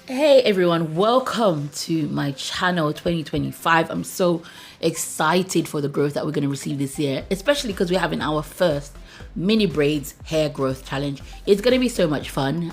Hey everyone, welcome to my channel 2025. I'm so excited for the growth that we're going to receive this year, especially because we're having our first mini braids hair growth challenge. It's going to be so much fun.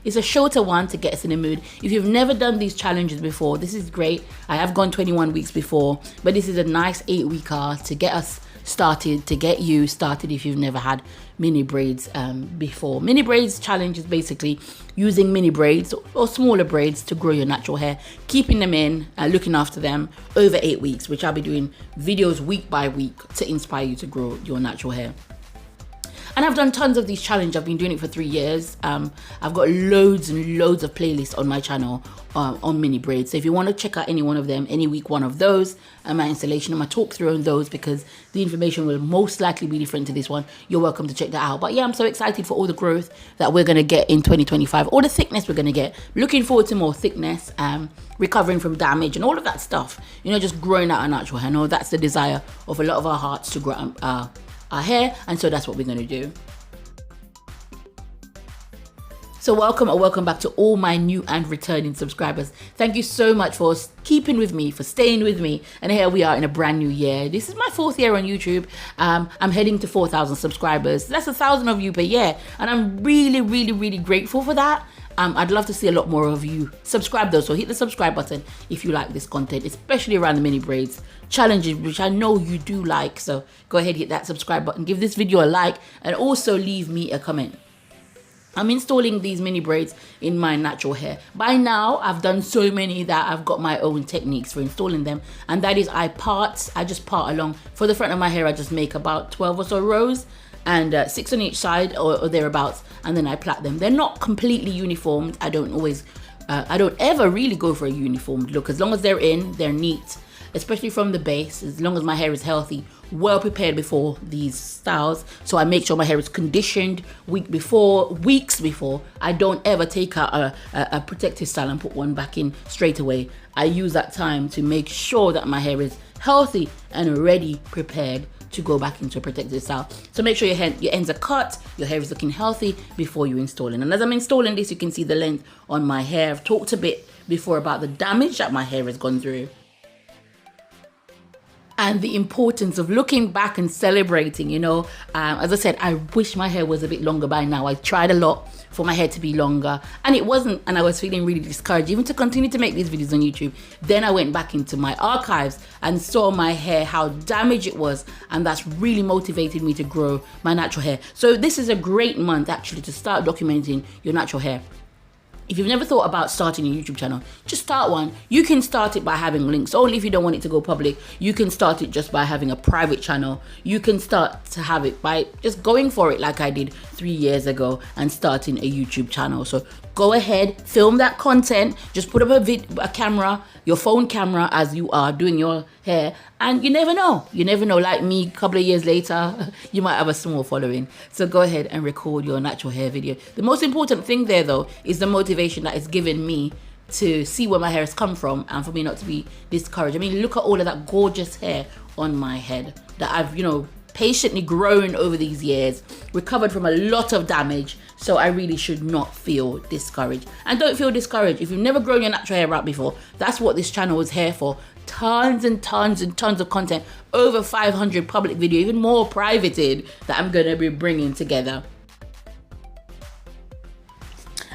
It's a shorter one to get us in the mood. If you've never done these challenges before, this is great. I have gone 21 weeks before, but this is a nice 8-weeker to get us started, to get you started if you've never had mini braids before. Mini braids challenge is basically using mini braids or smaller braids to grow your natural hair, keeping them in, looking after them over 8 weeks, which I'll be doing videos week by week to inspire you to grow your natural hair. And I've done tons of these challenges. I've been doing it for 3 years. I've got loads and loads of playlists on my channel on mini braids. So if you want to check out any one of them, any week one of those, my installation and my talk through on those, because the information will most likely be different to this one, you're welcome to check that out. But yeah, I'm so excited for all the growth that we're going to get in 2025, all the thickness we're going to get. Looking forward to more thickness, recovering from damage and all of that stuff. You know, just growing out our natural hair. I know that's the desire of a lot of our hearts, to grow our hair, and so that's what we're going to do. So welcome back to all my new and returning subscribers. Thank you so much for keeping with me, for staying with me, and here we are in a brand new year. This is my 4th year on YouTube. I'm heading to 4,000 subscribers. That's 1,000 of you per year, and I'm really grateful for that. I'd love to see a lot more of you subscribe though, so hit the subscribe button if you like this content, especially around the mini braids challenges, which I know you do like. So go ahead, hit that subscribe button, give this video a like, and also leave me a comment. I'm installing these mini braids in my natural hair. By now, I've done so many that I've got my own techniques for installing them. And that is, I just part along. For the front of my hair, I just make about 12 or so rows, and 6 on each side or thereabouts, and then I plait them. They're not completely uniformed. I don't ever really go for a uniformed look. As long as they're neat, especially from the base, as long as my hair is healthy, well prepared before these styles. So I make sure my hair is conditioned weeks before. I don't ever take out a protective style and put one back in straight away. I use that time to make sure that my hair is healthy and ready, prepared to go back into a protective style. So make sure your ends are cut, your hair is looking healthy before you install it. And as I'm installing this, you can see the length on my hair. I've talked a bit before about the damage that my hair has gone through, and the importance of looking back and celebrating. You know, as I said, I wish my hair was a bit longer by now. I tried a lot for my hair to be longer, and it wasn't, and I was feeling really discouraged even to continue to make these videos on YouTube. Then I went back into my archives and saw my hair, how damaged it was, and that's really motivated me to grow my natural hair. So this is a great month actually to start documenting your natural hair. If you've never thought about starting a YouTube channel, just start one. You can start it by having links only if you don't want it to go public. You can start it just by having a private channel. You can start to have it by just going for it like I did 3 years ago and starting a YouTube channel. So go ahead, film that content, just put up a camera, your phone camera as you are doing your hair, and you never know, like me, a couple of years later, you might have a small following. So go ahead and record your natural hair video. The most important thing there though is the motivation that it's given me to see where my hair has come from, and for me not to be discouraged. I mean, look at all of that gorgeous hair on my head that I've, patiently grown over these years, recovered from a lot of damage. So I really should not feel discouraged. And don't feel discouraged if you've never grown your natural hair out before. That's what this channel is here for. Tons and tons of content, over 500 public video, even more privated, that I'm going to be bringing together.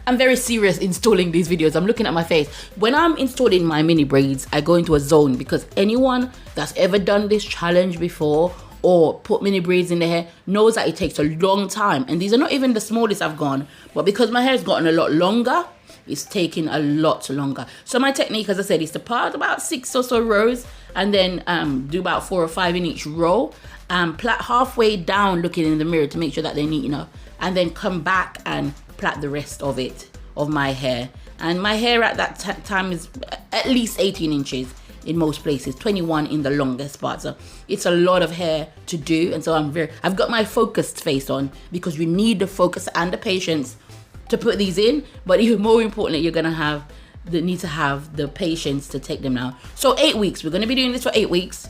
I'm very serious installing these videos. I'm looking at my face. When I'm installing my mini braids, I go into a zone, because anyone that's ever done this challenge before or put mini braids in their hair knows that it takes a long time. And these are not even the smallest I've gone, but because my hair has gotten a lot longer, it's taking a lot longer. So my technique, as I said, is to part about 6 or so rows, and then do about 4 or 5 in each row, plait halfway down looking in the mirror to make sure that they're neat enough, and then come back and plait the rest of my hair. And my hair at that time is at least 18 inches in most places, 21 in the longest part. So it's a lot of hair to do, and so I've got my focused face on, because you need the focus and the patience to put these in. But even more importantly, you're gonna need to have the patience to take them out. So 8 weeks, we're gonna be doing this for 8 weeks.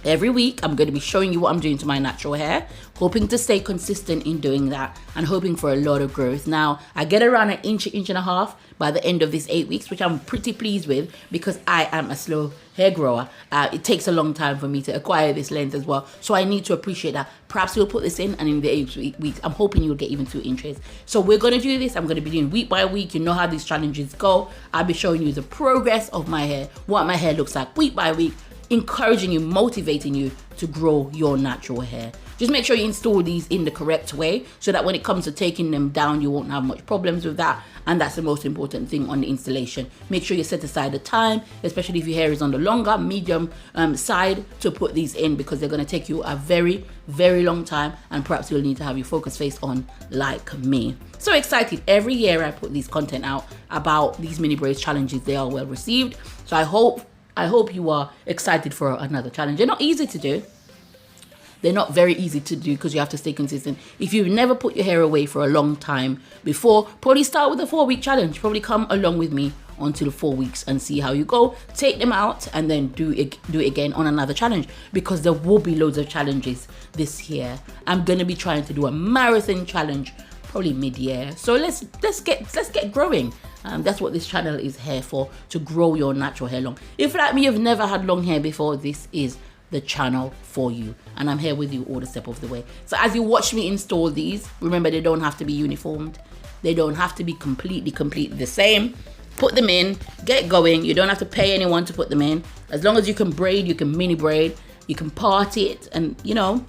Every week, I'm going to be showing you what I'm doing to my natural hair, hoping to stay consistent in doing that and hoping for a lot of growth. Now, I get around an inch and a half by the end of this 8 weeks, which I'm pretty pleased with because I am a slow hair grower. It takes a long time for me to acquire this length as well. So I need to appreciate that. Perhaps we'll put this in, and in the 8 weeks, I'm hoping you'll get even 2 inches. So we're going to do this. I'm going to be doing week by week. You know how these challenges go. I'll be showing you the progress of my hair, what my hair looks like week by week, encouraging you, motivating you to grow your natural hair. Just make sure you install these in the correct way so that when it comes to taking them down, you won't have much problems with that. And that's the most important thing on the installation. Make sure you set aside the time, especially if your hair is on the longer, medium side, to put these in, because they're going to take you a very, very long time, and perhaps you'll need to have your focus face on like me. So excited. Every year I put these content out about these mini braids challenges. They are well received. So I hope you are excited for another challenge. They're not easy to do. They're not very easy to do because you have to stay consistent. If you've never put your hair away for a long time before, probably start with a 4-week challenge. Probably come along with me until 4 weeks and see how you go. Take them out and then do it again on another challenge, because there will be loads of challenges this year. I'm going to be trying to do a marathon challenge probably mid-year. So let's get growing. That's what this channel is here for, to grow your natural hair long. If like me, you've never had long hair before, this is the channel for you, and I'm here with you all the step of the way. So as you watch me install these, remember, they don't have to be uniformed. They don't have to be completely the same. Put them in, get going. You don't have to pay anyone to put them in. As long as you can braid, you can mini braid, you can part it, and you know,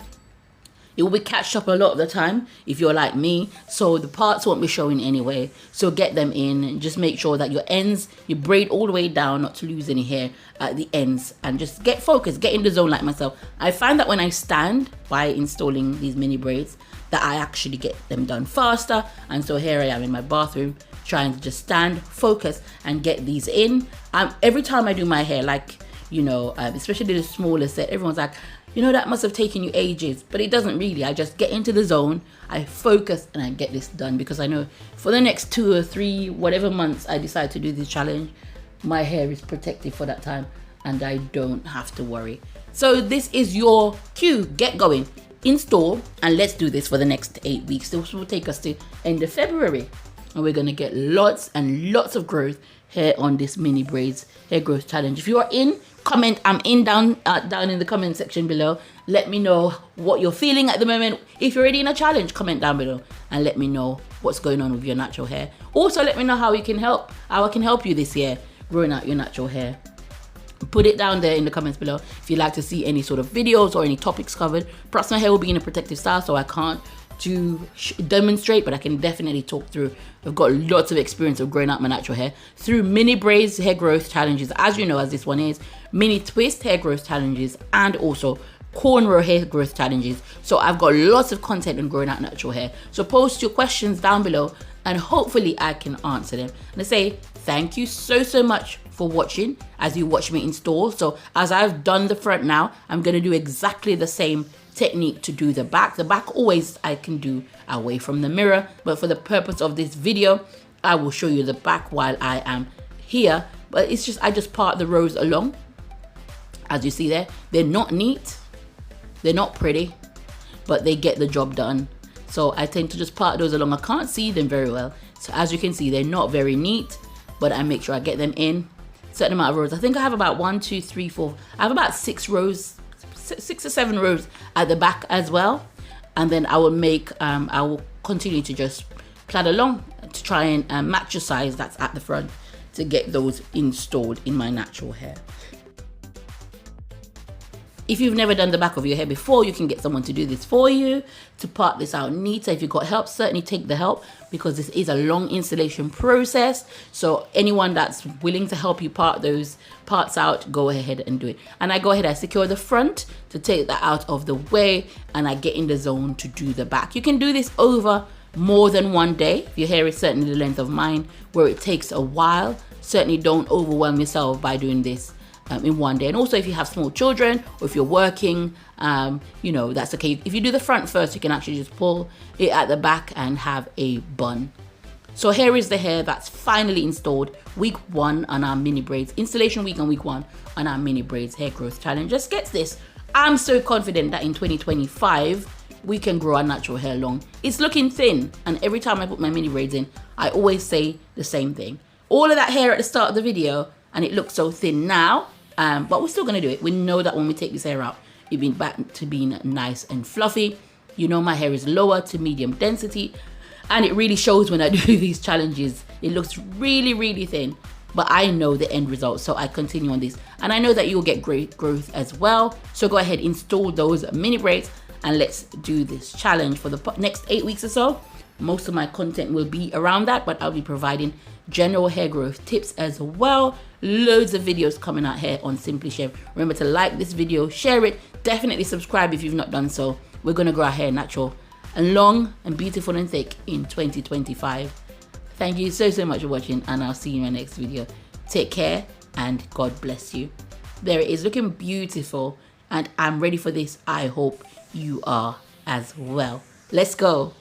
it will be catched up a lot of the time if you're like me, so the parts won't be showing anyway. So get them in and just make sure that your ends, you braid all the way down, not to lose any hair at the ends, and just get focused, get in the zone like myself. I find that when I stand by installing these mini braids, that I actually get them done faster. And so here I am in my bathroom trying to just stand, focus, and get these in. Every time I do my hair, like, you know, especially the smaller set, everyone's like, you know, that must have taken you ages, but it doesn't really. I just get into the zone, I focus, and I get this done, because I know for the next 2 or 3, whatever months I decide to do this challenge, my hair is protected for that time and I don't have to worry. So this is your cue. Get going, install, and let's do this for the next 8 weeks. This will take us to end of February, and we're going to get lots and lots of growth here on this mini braids hair growth challenge. If you are in, comment I'm in down in the comment section below. Let me know what you're feeling at the moment. If you're already in a challenge, comment down below and let me know what's going on with your natural hair. Also, let me know how I can help you this year growing out your natural hair. Put it down there in the comments below if you'd like to see any sort of videos or any topics covered. Perhaps my hair will be in a protective style, so I can't demonstrate, but I can definitely talk through. I've got lots of experience of growing out my natural hair through mini braids hair growth challenges, as you know, as this one is, mini twist hair growth challenges, and also cornrow hair growth challenges. So I've got lots of content on growing out natural hair. So post your questions down below and hopefully I can answer them. And I say thank you so much for watching as you watch me install. So as I've done the front now, I'm going to do exactly the same technique to do the back. The back always I can do away from the mirror, but for the purpose of this video, I will show you the back while I am here. But it's just, I just part the rows along. As you see there, they're not neat, they're not pretty, but they get the job done. So I tend to just part those along. I can't see them very well, so as you can see, they're not very neat, but I make sure I get them in certain amount of rows. I think I have about 1, 2, 3, 4. I have about 6 rows, 6 or 7 rows at the back as well. And then I will make I will continue to just plait along to try and match your size that's at the front to get those installed in my natural hair. If you've never done the back of your hair before, you can get someone to do this for you, to part this out neater. If you've got help, certainly take the help, because this is a long installation process. So anyone that's willing to help you part those parts out, go ahead and do it. And I go ahead, I secure the front to take that out of the way, and I get in the zone to do the back. You can do this over more than one day. If your hair is certainly the length of mine, where it takes a while, certainly don't overwhelm yourself by doing this in one day. And also, if you have small children or if you're working, you know, that's okay. If you do the front first, you can actually just pull it at the back and have a bun. So here is the hair that's finally installed. Week 1 on our mini braids, installation week on week 1 on our mini braids hair growth challenge. Just gets this I'm so confident that in 2025, we can grow our natural hair long. It's looking thin, and every time I put my mini braids in, I always say the same thing. All of that hair at the start of the video, and it looks so thin now, but we're still gonna do it. We know that when we take this hair out, it'll be back to being nice and fluffy. You know my hair is lower to medium density, and it really shows when I do these challenges. It looks really, really thin, but I know the end result, so I continue on this. And I know that you'll get great growth as well. So go ahead, install those mini braids, and let's do this challenge for the next 8 weeks or so. Most of my content will be around that, but I'll be providing general hair growth tips as well. Loads of videos coming out here on Simply Shev. Remember to like this video, share it, definitely subscribe if you've not done so. We're gonna grow our hair natural and long and beautiful and thick in 2025. Thank you so much for watching, and I'll see you in my next video. Take care and God bless you. There it is, looking beautiful, and I'm ready for this. I hope you are as well. Let's go.